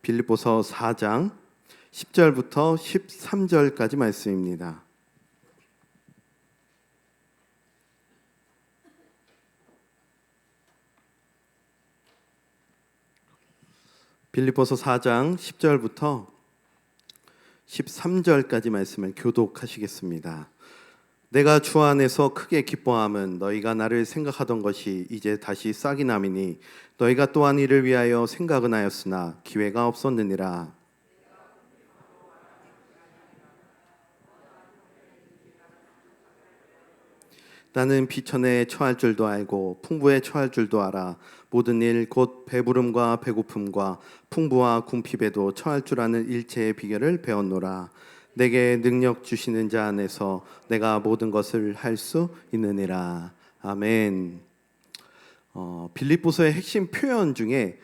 빌립보서 4장 10절부터 13절까지 말씀입니다. 빌립보서 4장 10절부터 13절까지 말씀을 교독하시겠습니다. 내가 주 안에서 크게 기뻐함은 너희가 나를 생각하던 것이 이제 다시 싹이 남이니 너희가 또한 이를 위하여 생각은 하였으나 기회가 없었느니라. 나는 비천에 처할 줄도 알고 풍부에 처할 줄도 알아. 모든 일 곧 배부름과 배고픔과 풍부와 궁핍에도 처할 줄 아는 일체의 비결을 배웠노라. 내게 능력 주시는 자 안에서 내가 모든 것을 할 수 있느니라. 아멘. 빌립보서의 핵심 표현 중에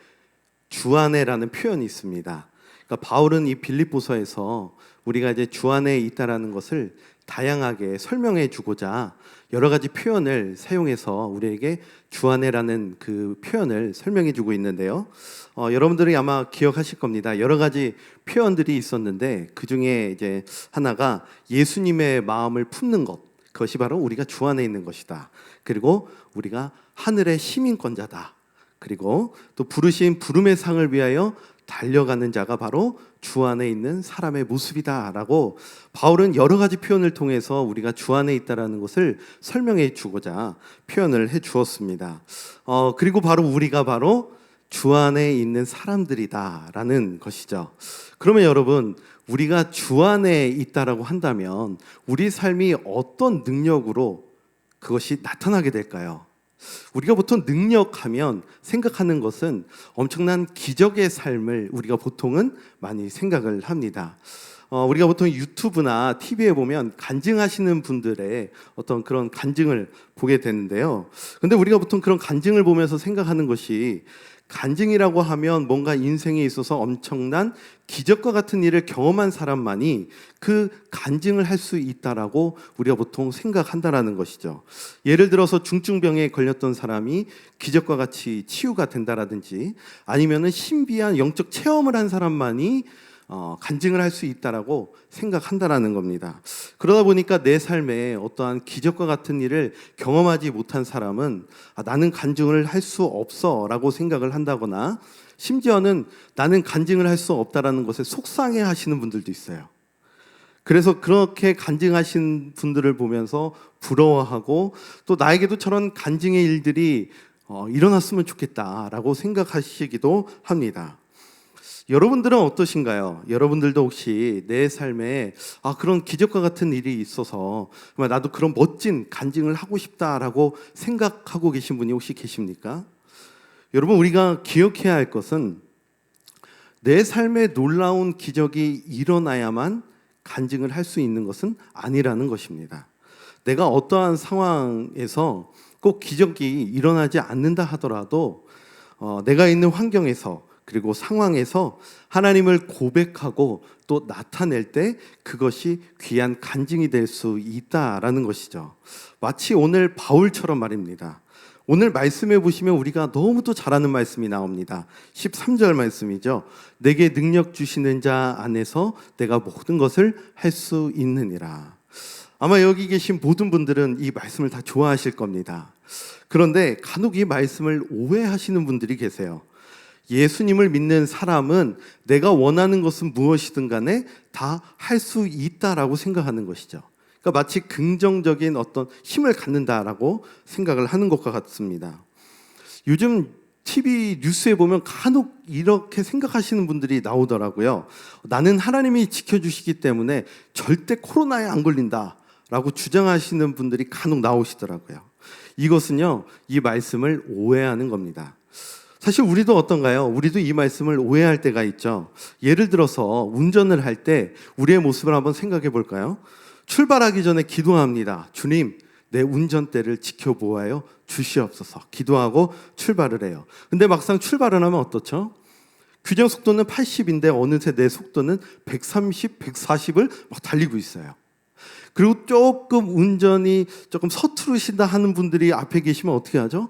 주 안에라는 표현이 있습니다. 그러니까 바울은 이 빌립보서에서 우리가 이제 주 안에 있다라는 것을 다양하게 설명해 주고자 여러 가지 표현을 사용해서 우리에게 주 안에라는 그 표현을 설명해 주고 있는데요. 여러분들이 아마 기억하실 겁니다. 여러 가지 표현들이 있었는데 그 중에 이제 하나가 예수님의 마음을 품는 것, 그것이 바로 우리가 주 안에 있는 것이다. 그리고 우리가 하늘의 시민권자다. 그리고 또 부르신 부름의 상을 위하여 달려가는 자가 바로 주 안에 있는 사람의 모습이다라고 바울은 여러 가지 표현을 통해서 우리가 주 안에 있다라는 것을 설명해 주고자 표현을 해 주었습니다. 그리고 바로 우리가 바로 주 안에 있는 사람들이다라는 것이죠. 그러면 여러분, 우리가 주 안에 있다라고 한다면 우리 삶이 어떤 능력으로 그것이 나타나게 될까요? 우리가 보통 능력하면 생각하는 것은 엄청난 기적의 삶을 우리가 보통은 많이 생각을 합니다. 우리가 보통 유튜브나 TV에 보면 간증하시는 분들의 어떤 그런 간증을 보게 되는데요. 근데 우리가 보통 그런 간증을 보면서 생각하는 것이 간증이라고 하면 뭔가 인생에 있어서 엄청난 기적과 같은 일을 경험한 사람만이 그 간증을 할 수 있다라고 우리가 보통 생각한다라는 것이죠. 예를 들어서 중증병에 걸렸던 사람이 기적과 같이 치유가 된다라든지 아니면은 신비한 영적 체험을 한 사람만이 간증을 할 수 있다라고 생각한다라는 겁니다. 그러다 보니까 내 삶에 어떠한 기적과 같은 일을 경험하지 못한 사람은 나는 간증을 할 수 없어라고 생각을 한다거나 심지어는 나는 간증을 할 수 없다라는 것에 속상해하시는 분들도 있어요. 그래서 그렇게 간증하신 분들을 보면서 부러워하고 또 나에게도 저런 간증의 일들이 일어났으면 좋겠다라고 생각하시기도 합니다. 여러분들은 어떠신가요? 여러분들도 혹시 내 삶에 그런 기적과 같은 일이 있어서 나도 그런 멋진 간증을 하고 싶다라고 생각하고 계신 분이 혹시 계십니까? 여러분, 우리가 기억해야 할 것은 내 삶에 놀라운 기적이 일어나야만 간증을 할 수 있는 것은 아니라는 것입니다. 내가 어떠한 상황에서 꼭 기적이 일어나지 않는다 하더라도 내가 있는 환경에서 그리고 상황에서 하나님을 고백하고 또 나타낼 때 그것이 귀한 간증이 될 수 있다라는 것이죠. 마치 오늘 바울처럼 말입니다. 오늘 말씀해 보시면 우리가 너무도 잘 아는 말씀이 나옵니다. 13절 말씀이죠. 내게 능력 주시는 자 안에서 내가 모든 것을 할 수 있느니라. 아마 여기 계신 모든 분들은 이 말씀을 다 좋아하실 겁니다. 그런데 간혹 이 말씀을 오해하시는 분들이 계세요. 예수님을 믿는 사람은 내가 원하는 것은 무엇이든 간에 다 할 수 있다라고 생각하는 것이죠. 그러니까 마치 긍정적인 어떤 힘을 갖는다라고 생각을 하는 것과 같습니다. 요즘 TV 뉴스에 보면 간혹 이렇게 생각하시는 분들이 나오더라고요. 나는 하나님이 지켜주시기 때문에 절대 코로나에 안 걸린다라고 주장하시는 분들이 간혹 나오시더라고요. 이것은요, 이 말씀을 오해하는 겁니다. 사실 우리도 어떤가요? 우리도 이 말씀을 오해할 때가 있죠. 예를 들어서 운전을 할 때 우리의 모습을 한번 생각해 볼까요? 출발하기 전에 기도합니다. 주님, 내 운전대를 지켜보아요 주시옵소서. 기도하고 출발을 해요. 근데 막상 출발을 하면 어떻죠? 규정 속도는 80인데 어느새 내 속도는 130, 140을 막 달리고 있어요. 그리고 조금 운전이 조금 서투르신다 하는 분들이 앞에 계시면 어떻게 하죠?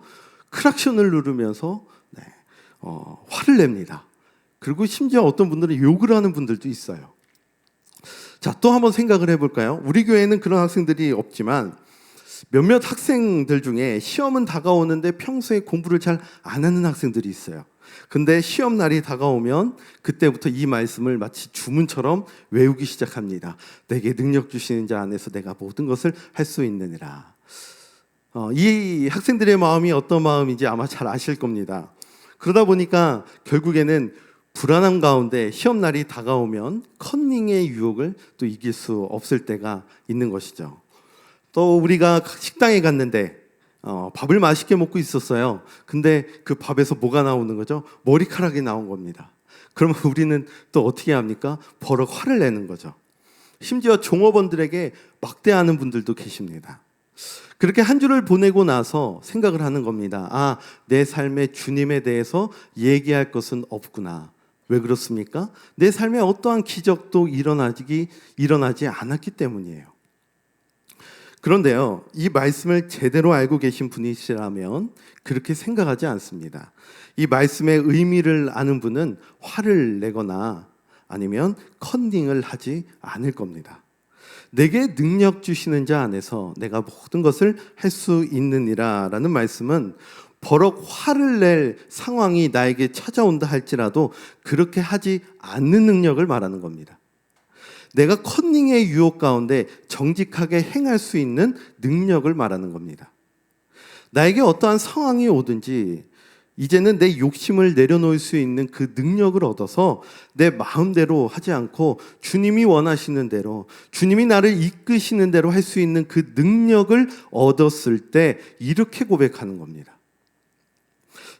크락션을 누르면서 화를 냅니다. 그리고 심지어 어떤 분들은 욕을 하는 분들도 있어요. 자, 또 한번 생각을 해볼까요? 우리 교회는 그런 학생들이 없지만 몇몇 학생들 중에 시험은 다가오는데 평소에 공부를 잘 안 하는 학생들이 있어요. 근데 시험 날이 다가오면 그때부터 이 말씀을 마치 주문처럼 외우기 시작합니다. 내게 능력 주시는 자 안에서 내가 모든 것을 할 수 있느니라. 이 학생들의 마음이 어떤 마음인지 아마 잘 아실 겁니다. 그러다 보니까 결국에는 불안함 가운데 시험 날이 다가오면 컨닝의 유혹을 또 이길 수 없을 때가 있는 것이죠. 또 우리가 식당에 갔는데 밥을 맛있게 먹고 있었어요. 근데 그 밥에서 뭐가 나오는 거죠? 머리카락이 나온 겁니다. 그러면 우리는 또 어떻게 합니까? 버럭 화를 내는 거죠. 심지어 종업원들에게 막대하는 분들도 계십니다. 그렇게 한 주를 보내고 나서 생각을 하는 겁니다. 아, 내 삶에 주님에 대해서 얘기할 것은 없구나. 왜 그렇습니까? 내 삶에 어떠한 기적도 일어나지 않았기 때문이에요. 그런데요, 이 말씀을 제대로 알고 계신 분이시라면 그렇게 생각하지 않습니다. 이 말씀의 의미를 아는 분은 화를 내거나 아니면 컨닝을 하지 않을 겁니다. 내게 능력 주시는 자 안에서 내가 모든 것을 할 수 있느니라 라는 말씀은 버럭 화를 낼 상황이 나에게 찾아온다 할지라도 그렇게 하지 않는 능력을 말하는 겁니다. 내가 컨닝의 유혹 가운데 정직하게 행할 수 있는 능력을 말하는 겁니다. 나에게 어떠한 상황이 오든지 이제는 내 욕심을 내려놓을 수 있는 그 능력을 얻어서 내 마음대로 하지 않고 주님이 원하시는 대로, 주님이 나를 이끄시는 대로 할 수 있는 그 능력을 얻었을 때 이렇게 고백하는 겁니다.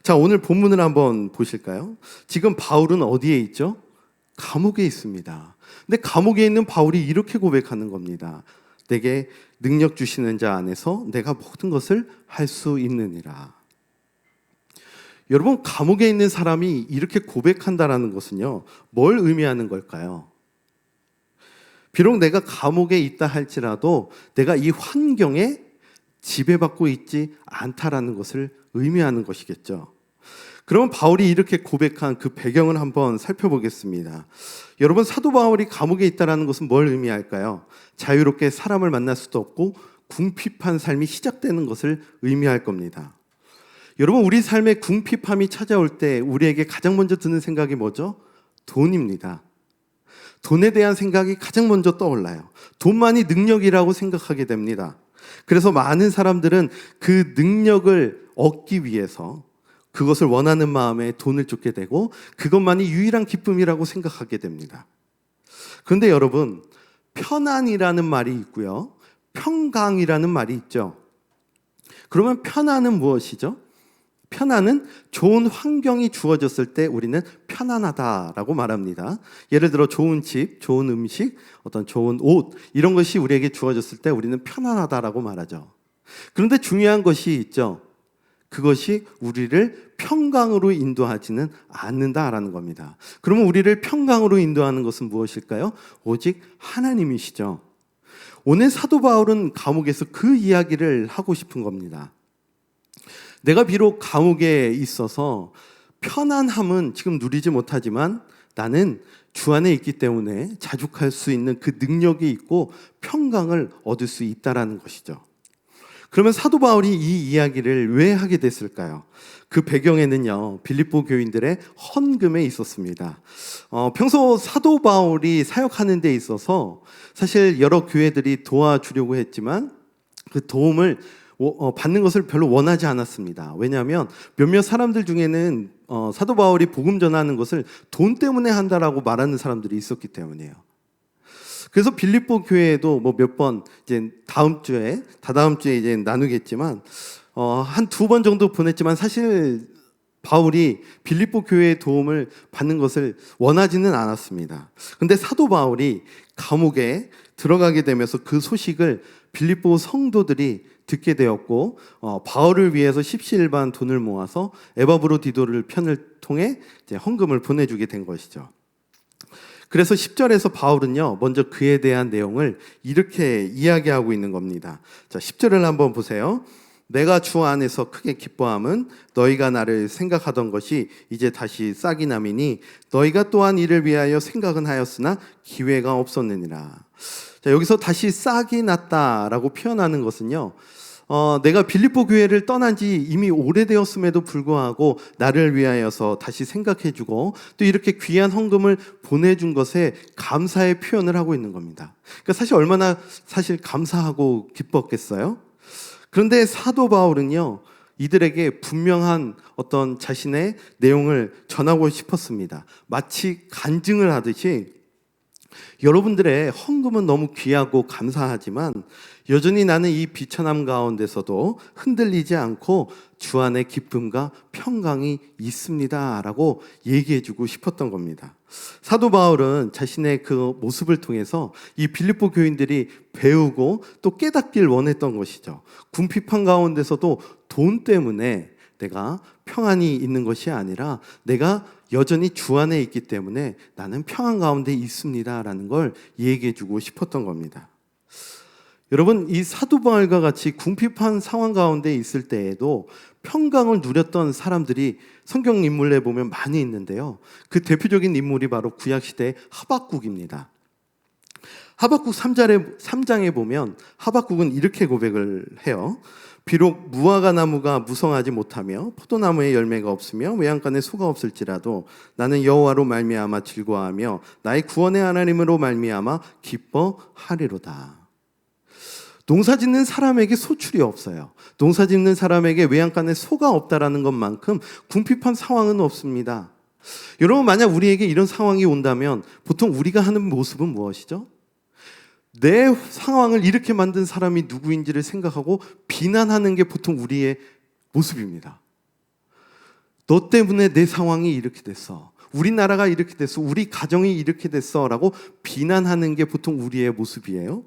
자, 오늘 본문을 한번 보실까요? 지금 바울은 어디에 있죠? 감옥에 있습니다. 근데 감옥에 있는 바울이 이렇게 고백하는 겁니다. 내게 능력 주시는 자 안에서 내가 모든 것을 할 수 있느니라. 여러분, 감옥에 있는 사람이 이렇게 고백한다라는 것은요, 뭘 의미하는 걸까요? 비록 내가 감옥에 있다 할지라도 내가 이 환경에 지배받고 있지 않다라는 것을 의미하는 것이겠죠. 그럼 바울이 이렇게 고백한 그 배경을 한번 살펴보겠습니다. 여러분, 사도 바울이 감옥에 있다는 것은 뭘 의미할까요? 자유롭게 사람을 만날 수도 없고 궁핍한 삶이 시작되는 것을 의미할 겁니다. 여러분, 우리 삶에 궁핍함이 찾아올 때 우리에게 가장 먼저 드는 생각이 뭐죠? 돈입니다. 돈에 대한 생각이 가장 먼저 떠올라요. 돈만이 능력이라고 생각하게 됩니다. 그래서 많은 사람들은 그 능력을 얻기 위해서 그것을 원하는 마음에 돈을 쫓게 되고 그것만이 유일한 기쁨이라고 생각하게 됩니다. 그런데 여러분, 편안이라는 말이 있고요, 평강이라는 말이 있죠. 그러면 편안은 무엇이죠? 편안은 좋은 환경이 주어졌을 때 우리는 편안하다라고 말합니다. 예를 들어 좋은 집, 좋은 음식, 어떤 좋은 옷, 이런 것이 우리에게 주어졌을 때 우리는 편안하다라고 말하죠. 그런데 중요한 것이 있죠. 그것이 우리를 평강으로 인도하지는 않는다라는 겁니다. 그러면 우리를 평강으로 인도하는 것은 무엇일까요? 오직 하나님이시죠. 오늘 사도 바울은 감옥에서 그 이야기를 하고 싶은 겁니다. 내가 비록 감옥에 있어서 편안함은 지금 누리지 못하지만 나는 주 안에 있기 때문에 자족할 수 있는 그 능력이 있고 평강을 얻을 수 있다라는 것이죠. 그러면 사도 바울이 이 이야기를 왜 하게 됐을까요? 그 배경에는요, 빌립보 교인들의 헌금에 있었습니다. 평소 사도 바울이 사역하는 데 있어서 사실 여러 교회들이 도와주려고 했지만 그 도움을 받는 것을 별로 원하지 않았습니다. 왜냐하면 몇몇 사람들 중에는 사도 바울이 복음 전하는 것을 돈 때문에 한다라고 말하는 사람들이 있었기 때문이에요. 그래서 빌립보 교회에도 뭐 몇 번 이제 다다음 주에 이제 나누겠지만 한 2번 정도 보냈지만 사실 바울이 빌립보 교회의 도움을 받는 것을 원하지는 않았습니다. 근데 사도 바울이 감옥에 들어가게 되면서 그 소식을 빌립보 성도들이 듣게 되었고 바울을 위해서 십시일반 돈을 모아서 에바브로디도를 편을 통해 이제 헌금을 보내주게 된 것이죠. 그래서 10절에서 바울은요, 먼저 그에 대한 내용을 이렇게 이야기하고 있는 겁니다. 자, 10절을 한번 보세요. 내가 주 안에서 크게 기뻐함은 너희가 나를 생각하던 것이 이제 다시 싹이 남이니 너희가 또한 이를 위하여 생각은 하였으나 기회가 없었느니라. 자, 여기서 다시 싹이 났다라고 표현하는 것은요, 내가 빌립보 교회를 떠난 지 이미 오래되었음에도 불구하고 나를 위하여서 다시 생각해주고 또 이렇게 귀한 헌금을 보내준 것에 감사의 표현을 하고 있는 겁니다. 그러니까 사실 얼마나 감사하고 기뻤겠어요? 그런데 사도 바울은요, 이들에게 분명한 어떤 자신의 내용을 전하고 싶었습니다. 마치 간증을 하듯이 여러분들의 헌금은 너무 귀하고 감사하지만 여전히 나는 이 비천함 가운데서도 흔들리지 않고 주 안에 기쁨과 평강이 있습니다 라고 얘기해주고 싶었던 겁니다. 사도 바울은 자신의 그 모습을 통해서 이 빌립보 교인들이 배우고 또 깨닫길 원했던 것이죠. 궁핍한 가운데서도 돈 때문에 내가 평안이 있는 것이 아니라 내가 여전히 주 안에 있기 때문에 나는 평안 가운데 있습니다 라는 걸 얘기해주고 싶었던 겁니다. 여러분, 이 사도 바울과 같이 궁핍한 상황 가운데 있을 때에도 평강을 누렸던 사람들이 성경 인물에 보면 많이 있는데요, 그 대표적인 인물이 바로 구약시대의 하박국입니다. 하박국 3장에 보면 하박국은 이렇게 고백을 해요. 비록 무화과 나무가 무성하지 못하며 포도나무에 열매가 없으며 외양간에 소가 없을지라도 나는 여호와로 말미암아 즐거워하며 나의 구원의 하나님으로 말미암아 기뻐하리로다. 농사 짓는 사람에게 소출이 없어요. 농사 짓는 사람에게 외양간에 소가 없다라는 것만큼 궁핍한 상황은 없습니다. 여러분, 만약 우리에게 이런 상황이 온다면 보통 우리가 하는 모습은 무엇이죠? 내 상황을 이렇게 만든 사람이 누구인지를 생각하고 비난하는 게 보통 우리의 모습입니다. 너 때문에 내 상황이 이렇게 됐어. 우리나라가 이렇게 됐어. 우리 가정이 이렇게 됐어. 라고 비난하는 게 보통 우리의 모습이에요.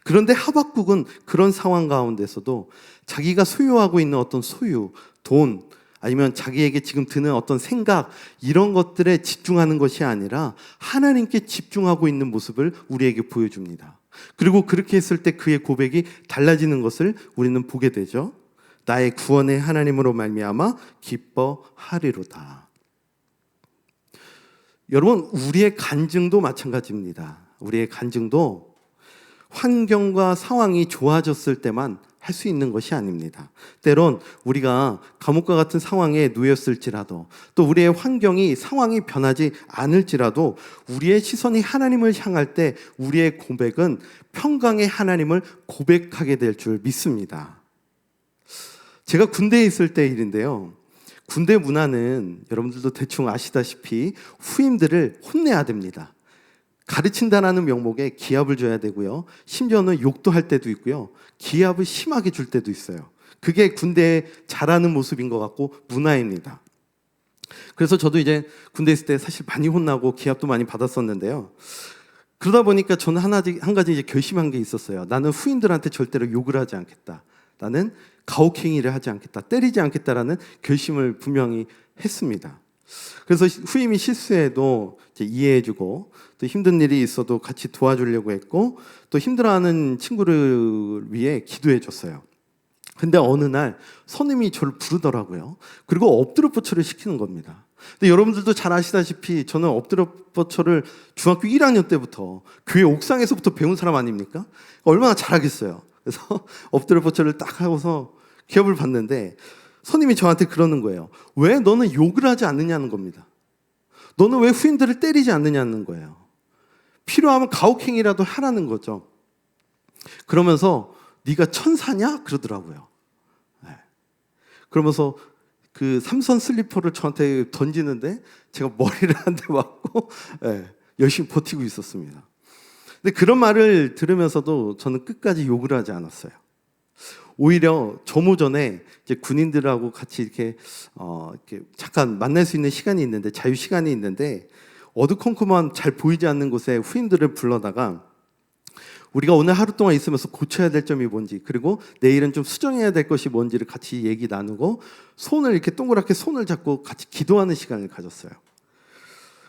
그런데 하박국은 그런 상황 가운데서도 자기가 소유하고 있는 어떤 소유, 돈, 아니면 자기에게 지금 드는 어떤 생각, 이런 것들에 집중하는 것이 아니라 하나님께 집중하고 있는 모습을 우리에게 보여줍니다. 그리고 그렇게 했을 때 그의 고백이 달라지는 것을 우리는 보게 되죠. 나의 구원의 하나님으로 말미암아 기뻐하리로다. 여러분, 우리의 간증도 마찬가지입니다. 우리의 간증도 환경과 상황이 좋아졌을 때만 할 수 있는 것이 아닙니다. 때론 우리가 감옥과 같은 상황에 놓였을지라도 또 우리의 상황이 변하지 않을지라도 우리의 시선이 하나님을 향할 때 우리의 고백은 평강의 하나님을 고백하게 될 줄 믿습니다. 제가 군대에 있을 때 일인데요, 군대 문화는 여러분들도 대충 아시다시피 후임들을 혼내야 됩니다. 가르친다라는 명목에 기합을 줘야 되고요, 심지어는 욕도 할 때도 있고요, 기합을 심하게 줄 때도 있어요. 그게 군대에 잘하는 모습인 것 같고 문화입니다. 그래서 저도 이제 군대에 있을 때 사실 많이 혼나고 기합도 많이 받았었는데요, 그러다 보니까 저는 한 가지 이제 결심한 게 있었어요. 나는 후임들한테 절대로 욕을 하지 않겠다. 나는 가혹행위를 하지 않겠다. 때리지 않겠다라는 결심을 분명히 했습니다. 그래서 후임이 실수해도 이제 이해해주고 또 힘든 일이 있어도 같이 도와주려고 했고 또 힘들어하는 친구를 위해 기도해줬어요. 근데 어느 날 선임이 저를 부르더라고요. 그리고 엎드려 뻗쳐를 시키는 겁니다. 근데 여러분들도 잘 아시다시피 저는 엎드려 뻗쳐를 중학교 1학년 때부터 교회 옥상에서부터 배운 사람 아닙니까? 얼마나 잘하겠어요. 그래서 엎드려 뻗쳐를 딱 하고서 기합을 받는데 선임이 저한테 그러는 거예요. 왜 너는 욕을 하지 않느냐는 겁니다. 너는 왜 후임들을 때리지 않느냐는 거예요. 필요하면 가혹행위라도 하라는 거죠. 그러면서 네가 천사냐? 그러더라고요. 네. 그러면서 그 삼선 슬리퍼를 저한테 던지는데 제가 머리를 한 대 맞고 네, 열심히 버티고 있었습니다. 근데 그런 말을 들으면서도 저는 끝까지 욕을 하지 않았어요. 오히려 조모전에 이제 군인들하고 같이 이렇게 잠깐 만날 수 있는 시간이 있는데, 자유 시간이 있는데 어두컴컴한 잘 보이지 않는 곳에 후임들을 불러다가 우리가 오늘 하루 동안 있으면서 고쳐야 될 점이 뭔지, 그리고 내일은 좀 수정해야 될 것이 뭔지를 같이 얘기 나누고 손을 이렇게 동그랗게 손을 잡고 같이 기도하는 시간을 가졌어요.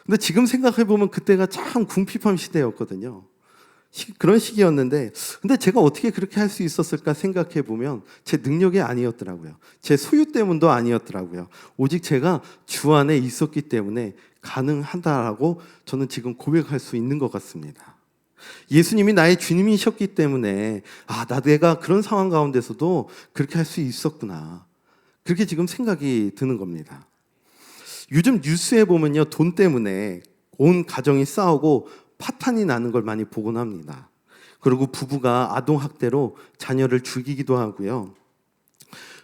근데 지금 생각해 보면 그때가 참 궁핍한 시대였거든요. 그런 시기였는데, 근데 제가 어떻게 그렇게 할 수 있었을까 생각해 보면 제 능력이 아니었더라고요. 제 소유 때문도 아니었더라고요. 오직 제가 주 안에 있었기 때문에 가능하다라고 저는 지금 고백할 수 있는 것 같습니다. 예수님이 나의 주님이셨기 때문에 내가 그런 상황 가운데서도 그렇게 할 수 있었구나. 그렇게 지금 생각이 드는 겁니다. 요즘 뉴스에 보면요, 돈 때문에 온 가정이 싸우고 파탄이 나는 걸 많이 보곤 합니다. 그리고 부부가 아동학대로 자녀를 죽이기도 하고요.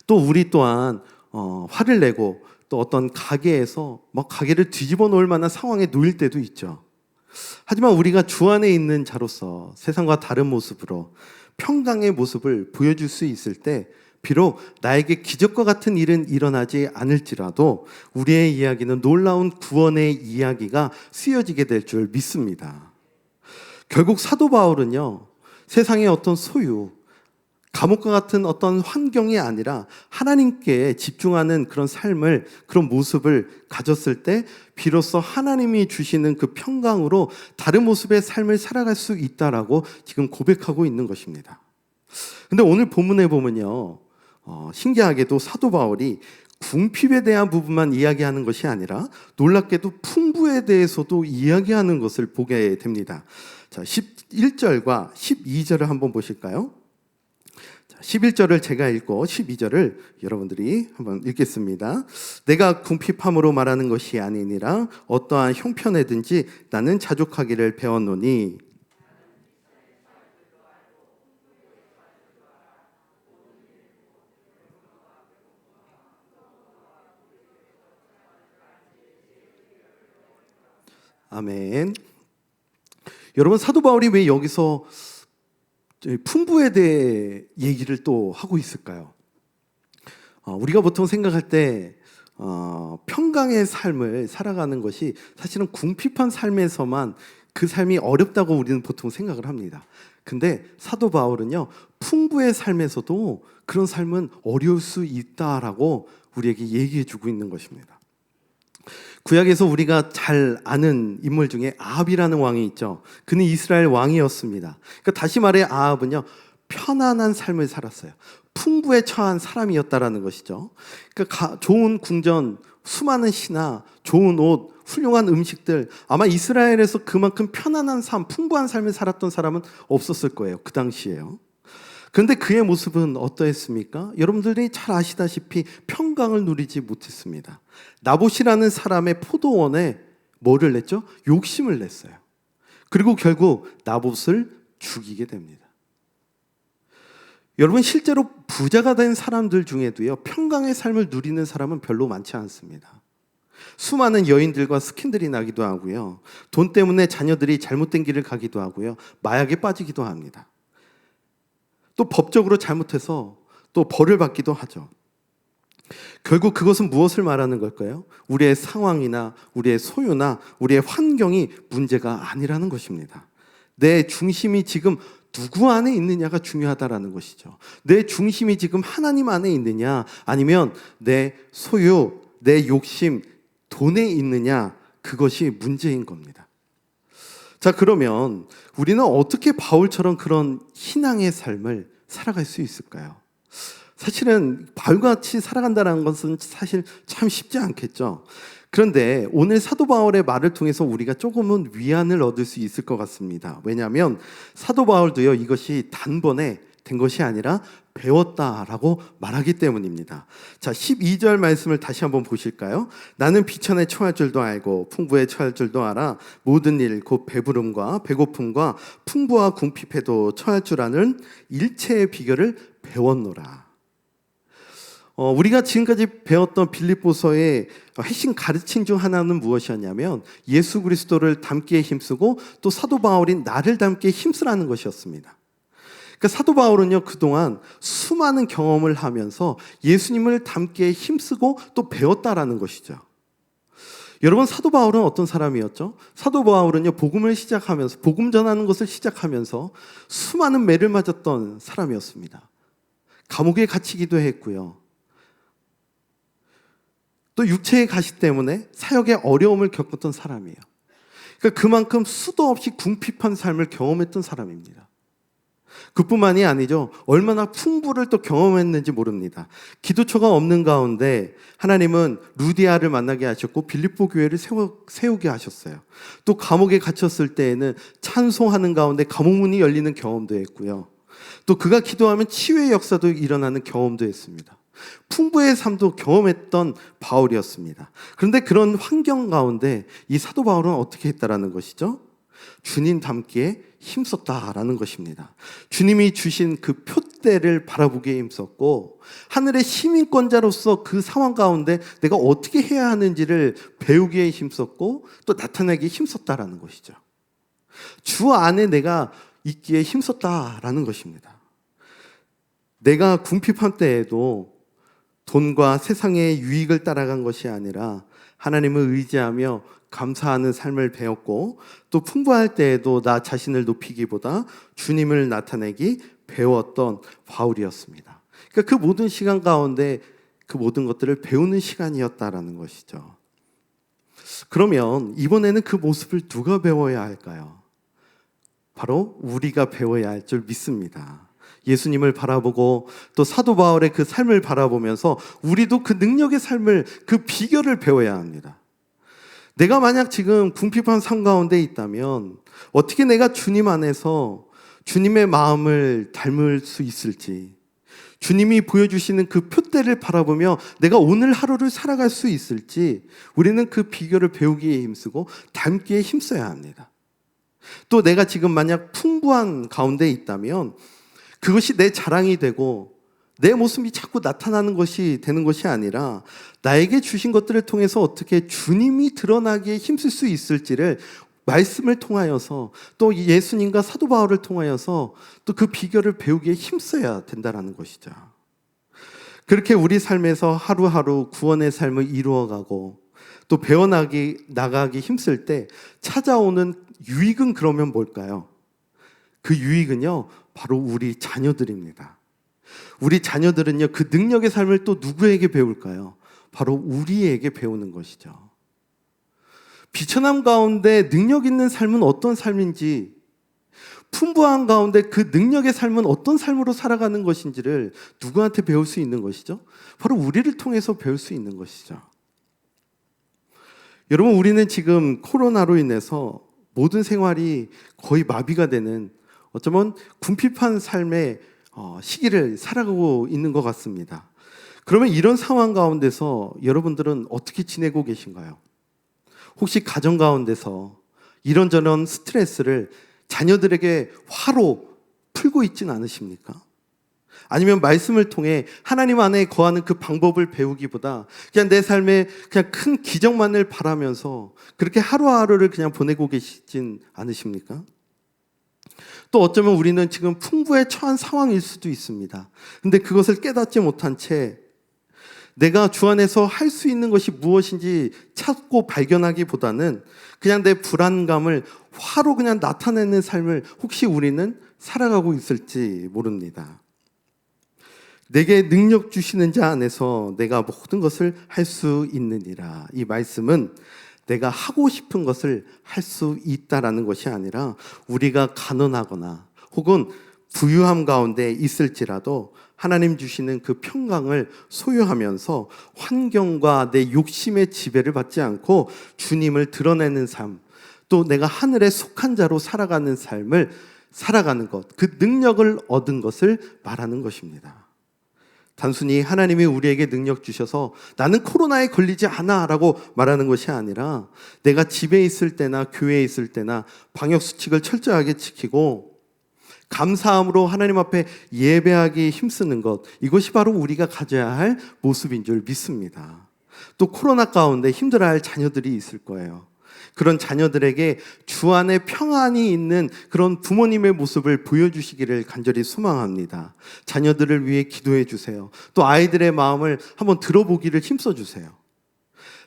또 우리 또한 화를 내고 또 어떤 가게에서 막 가게를 뒤집어 놓을 만한 상황에 놓일 때도 있죠. 하지만 우리가 주 안에 있는 자로서 세상과 다른 모습으로 평강의 모습을 보여줄 수 있을 때 비록 나에게 기적과 같은 일은 일어나지 않을지라도 우리의 이야기는 놀라운 구원의 이야기가 쓰여지게 될 줄 믿습니다. 결국 사도 바울은요, 세상의 어떤 소유, 감옥과 같은 어떤 환경이 아니라 하나님께 집중하는 그런 삶을, 그런 모습을 가졌을 때 비로소 하나님이 주시는 그 평강으로 다른 모습의 삶을 살아갈 수 있다라고 지금 고백하고 있는 것입니다. 근데 오늘 본문에 보면요, 신기하게도 사도 바울이 궁핍에 대한 부분만 이야기하는 것이 아니라 놀랍게도 풍부에 대해서도 이야기하는 것을 보게 됩니다. 자, 11절과 12절을 한번 보실까요? 11절을 제가 읽고 12절을 여러분들이 한번 읽겠습니다. 내가 궁핍함으로 말하는 것이 아니니라 어떠한 형편에든지 나는 자족하기를 배웠노니. 아멘. 여러분, 사도 바울이 왜 여기서 풍부에 대해 얘기를 또 하고 있을까요? 우리가 보통 생각할 때 평강의 삶을 살아가는 것이 사실은 궁핍한 삶에서만 그 삶이 어렵다고 우리는 보통 생각을 합니다. 근데 사도 바울은요, 풍부의 삶에서도 그런 삶은 어려울 수 있다라고 우리에게 얘기해 주고 있는 것입니다. 구약에서 우리가 잘 아는 인물 중에 아합이라는 왕이 있죠. 그는 이스라엘 왕이었습니다. 그러니까 다시 말해 아합은요, 편안한 삶을 살았어요. 풍부에 처한 사람이었다라는 것이죠. 그러니까 좋은 궁전, 수많은 신하, 좋은 옷, 훌륭한 음식들, 아마 이스라엘에서 그만큼 편안한 삶, 풍부한 삶을 살았던 사람은 없었을 거예요. 그 당시에요. 그런데 그의 모습은 어떠했습니까? 여러분들이 잘 아시다시피 평강을 누리지 못했습니다. 나봇이라는 사람의 포도원에 뭐를 냈죠? 욕심을 냈어요. 그리고 결국 나봇을 죽이게 됩니다. 여러분, 실제로 부자가 된 사람들 중에도요, 평강의 삶을 누리는 사람은 별로 많지 않습니다. 수많은 여인들과 스캔들이 나기도 하고요, 돈 때문에 자녀들이 잘못된 길을 가기도 하고요, 마약에 빠지기도 합니다. 또 법적으로 잘못해서 또 벌을 받기도 하죠. 결국 그것은 무엇을 말하는 걸까요? 우리의 상황이나 우리의 소유나 우리의 환경이 문제가 아니라는 것입니다. 내 중심이 지금 누구 안에 있느냐가 중요하다라는 것이죠. 내 중심이 지금 하나님 안에 있느냐, 아니면 내 소유, 내 욕심, 돈에 있느냐, 그것이 문제인 겁니다. 자, 그러면 우리는 어떻게 바울처럼 그런 신앙의 삶을 살아갈 수 있을까요? 사실은 바울같이 살아간다는 것은 사실 참 쉽지 않겠죠. 그런데 오늘 사도 바울의 말을 통해서 우리가 조금은 위안을 얻을 수 있을 것 같습니다. 왜냐하면 사도 바울도요, 이것이 단번에 된 것이 아니라 배웠다라고 말하기 때문입니다. 자, 12절 말씀을 다시 한번 보실까요? 나는 비천에 처할 줄도 알고 풍부에 처할 줄도 알아 모든 일 곧 배부름과 배고픔과 풍부와 궁핍에도 처할 줄 아는 일체의 비결을 배웠노라. 우리가 지금까지 배웠던 빌립보서의 핵심 가르침 중 하나는 무엇이었냐면 예수 그리스도를 닮기에 힘쓰고 또 사도 바울인 나를 닮기에 힘쓰라는 것이었습니다. 그러니까 사도 바울은요, 그동안 수많은 경험을 하면서 예수님을 닮기에 힘쓰고 또 배웠다라는 것이죠. 여러분, 사도 바울은 어떤 사람이었죠? 사도 바울은요, 복음을 시작하면서, 복음 전하는 것을 시작하면서 수많은 매를 맞았던 사람이었습니다. 감옥에 갇히기도 했고요. 또 육체의 가시 때문에 사역에 어려움을 겪었던 사람이에요. 그러니까 그만큼 수도 없이 궁핍한 삶을 경험했던 사람입니다. 그뿐만이 아니죠. 얼마나 풍부를 또 경험했는지 모릅니다. 기도처가 없는 가운데 하나님은 루디아를 만나게 하셨고 빌립보 교회를 세우게 하셨어요. 또 감옥에 갇혔을 때에는 찬송하는 가운데 감옥문이 열리는 경험도 했고요. 또 그가 기도하면 치유의 역사도 일어나는 경험도 했습니다. 풍부의 삶도 경험했던 바울이었습니다. 그런데 그런 환경 가운데 이 사도 바울은 어떻게 했다라는 것이죠? 주님 닮기에 힘썼다라는 것입니다. 주님이 주신 그 표대를 바라보기에 힘썼고 하늘의 시민권자로서 그 상황 가운데 내가 어떻게 해야 하는지를 배우기에 힘썼고 또 나타내기에 힘썼다라는 것이죠. 주 안에 내가 있기에 힘썼다라는 것입니다. 내가 궁핍한 때에도 돈과 세상의 유익을 따라간 것이 아니라 하나님을 의지하며 감사하는 삶을 배웠고 또 풍부할 때에도 나 자신을 높이기보다 주님을 나타내기 배웠던 바울이었습니다. 그러니까 그 모든 시간 가운데 그 모든 것들을 배우는 시간이었다라는 것이죠. 그러면 이번에는 그 모습을 누가 배워야 할까요? 바로 우리가 배워야 할 줄 믿습니다. 예수님을 바라보고 또 사도 바울의 그 삶을 바라보면서 우리도 그 능력의 삶을, 그 비결을 배워야 합니다. 내가 만약 지금 궁핍한 삶 가운데 있다면 어떻게 내가 주님 안에서 주님의 마음을 닮을 수 있을지, 주님이 보여주시는 그 표대를 바라보며 내가 오늘 하루를 살아갈 수 있을지 우리는 그 비결을 배우기에 힘쓰고 닮기에 힘써야 합니다. 또 내가 지금 만약 풍부한 가운데 있다면 그것이 내 자랑이 되고 내 모습이 자꾸 나타나는 것이 되는 것이 아니라 나에게 주신 것들을 통해서 어떻게 주님이 드러나기에 힘쓸 수 있을지를 말씀을 통하여서 또 예수님과 사도 바울을 통하여서 또 그 비결을 배우기에 힘써야 된다는 것이죠. 그렇게 우리 삶에서 하루하루 구원의 삶을 이루어가고 또 배워나가기 힘쓸 때 찾아오는 유익은 그러면 뭘까요? 그 유익은요, 바로 우리 자녀들입니다. 우리 자녀들은요, 그 능력의 삶을 또 누구에게 배울까요? 바로 우리에게 배우는 것이죠. 비천함 가운데 능력 있는 삶은 어떤 삶인지, 풍부한 가운데 그 능력의 삶은 어떤 삶으로 살아가는 것인지를 누구한테 배울 수 있는 것이죠? 바로 우리를 통해서 배울 수 있는 것이죠. 여러분, 우리는 지금 코로나로 인해서 모든 생활이 거의 마비가 되는 어쩌면 궁핍한 삶의 시기를 살아가고 있는 것 같습니다. 그러면 이런 상황 가운데서 여러분들은 어떻게 지내고 계신가요? 혹시 가정 가운데서 이런저런 스트레스를 자녀들에게 화로 풀고 있지는 않으십니까? 아니면 말씀을 통해 하나님 안에 거하는 그 방법을 배우기보다 그냥 내 삶에 그냥 큰 기적만을 바라면서 그렇게 하루하루를 그냥 보내고 계시진 않으십니까? 또 어쩌면 우리는 지금 풍부에 처한 상황일 수도 있습니다. 근데 그것을 깨닫지 못한 채 내가 주 안에서 할 수 있는 것이 무엇인지 찾고 발견하기보다는 그냥 내 불안감을 화로 그냥 나타내는 삶을 혹시 우리는 살아가고 있을지 모릅니다. 내게 능력 주시는 자 안에서 내가 모든 것을 할 수 있느니라. 이 말씀은 내가 하고 싶은 것을 할 수 있다라는 것이 아니라 우리가 가난하거나 혹은 부유함 가운데 있을지라도 하나님 주시는 그 평강을 소유하면서 환경과 내 욕심의 지배를 받지 않고 주님을 드러내는 삶, 또 내가 하늘에 속한 자로 살아가는 삶을 살아가는 것, 그 능력을 얻은 것을 말하는 것입니다. 단순히 하나님이 우리에게 능력 주셔서 나는 코로나에 걸리지 않아 라고 말하는 것이 아니라 내가 집에 있을 때나 교회에 있을 때나 방역수칙을 철저하게 지키고 감사함으로 하나님 앞에 예배하기 힘쓰는 것, 이것이 바로 우리가 가져야 할 모습인 줄 믿습니다. 또 코로나 가운데 힘들어할 자녀들이 있을 거예요. 그런 자녀들에게 주 안에 평안이 있는 그런 부모님의 모습을 보여주시기를 간절히 소망합니다. 자녀들을 위해 기도해 주세요. 또 아이들의 마음을 한번 들어보기를 힘써 주세요.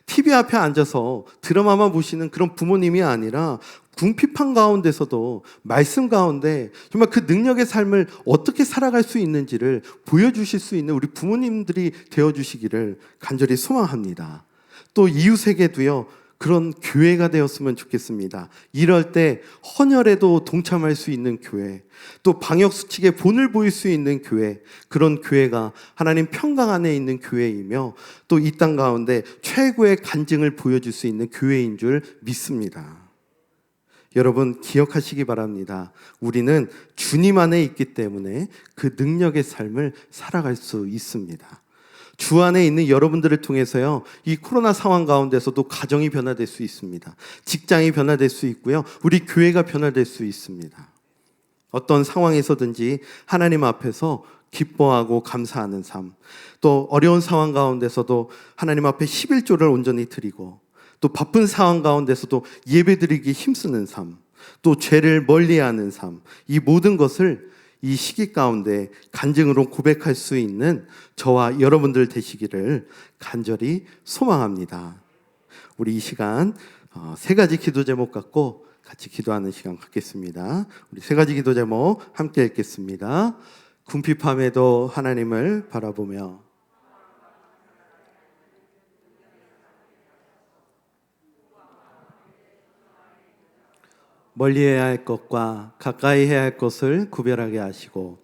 TV 앞에 앉아서 드라마만 보시는 그런 부모님이 아니라 궁핍한 가운데서도 말씀 가운데 정말 그 능력의 삶을 어떻게 살아갈 수 있는지를 보여주실 수 있는 우리 부모님들이 되어주시기를 간절히 소망합니다. 또 이웃에게도요, 그런 교회가 되었으면 좋겠습니다. 이럴 때 헌혈에도 동참할 수 있는 교회, 또 방역수칙에 본을 보일 수 있는 교회, 그런 교회가 하나님 평강 안에 있는 교회이며 또 이 땅 가운데 최고의 간증을 보여줄 수 있는 교회인 줄 믿습니다. 여러분 기억하시기 바랍니다. 우리는 주님 안에 있기 때문에 그 능력의 삶을 살아갈 수 있습니다. 주 안에 있는 여러분들을 통해서요, 이 코로나 상황 가운데서도 가정이 변화될 수 있습니다. 직장이 변화될 수 있고요, 우리 교회가 변화될 수 있습니다. 어떤 상황에서든지 하나님 앞에서 기뻐하고 감사하는 삶, 또 어려운 상황 가운데서도 하나님 앞에 11조를 온전히 드리고, 또 바쁜 상황 가운데서도 예배드리기 힘쓰는 삶, 또 죄를 멀리하는 삶, 이 모든 것을 이 시기 가운데 간증으로 고백할 수 있는 저와 여러분들 되시기를 간절히 소망합니다. 우리 이 시간 세 가지 기도 제목 갖고 같이 기도하는 시간 갖겠습니다. 우리 세 가지 기도 제목 함께 읽겠습니다. 궁핍함에도 하나님을 바라보며, 멀리해야 할 것과 가까이 해야 할 것을 구별하게 하시고,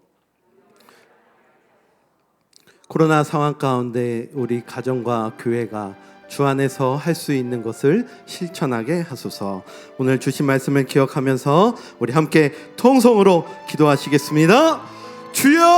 코로나 상황 가운데 우리 가정과 교회가 주 안에서 할 수 있는 것을 실천하게 하소서. 오늘 주신 말씀을 기억하면서 우리 함께 통성으로 기도하시겠습니다. 주여!